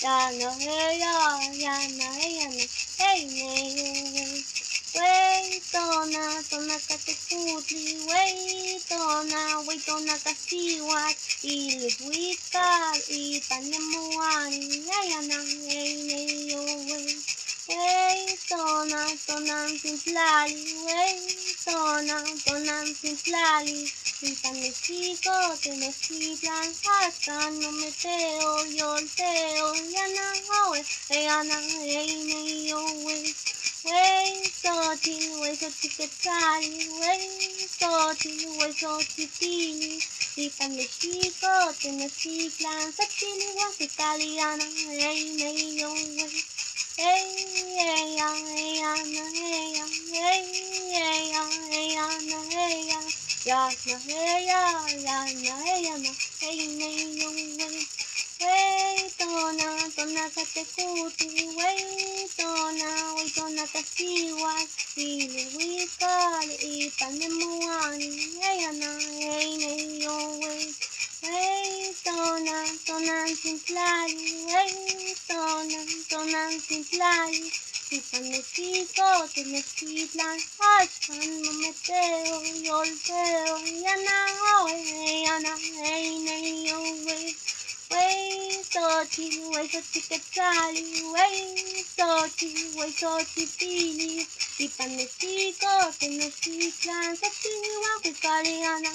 ya no hey ya na hey ne wey tona katekutli wey tona kasiwat ilikuitkal ipanemuani yayana hey ne yo wey tonan simplali wey tonan simplali Ipanesico, teneciplan, haskan, no meteo, yolteo, yana hoe, yana reine yo wey soti quetzali, wey soti pili, Ipanesico, teneciplan, satili, huasicali, yana reine yo hey, ya na hey ne yo wey tona katekuti wey tona kasiwat iliwikal ipanemuani hey ne yo wey tonan simplali wey tonan simplali Ipanesico, teneciplan, haskan, no meteo, yolteo, yana hey ne yo wey soti quetzali, wey soti pili, Ipanesico, teneciplan, satili, huasicali, yana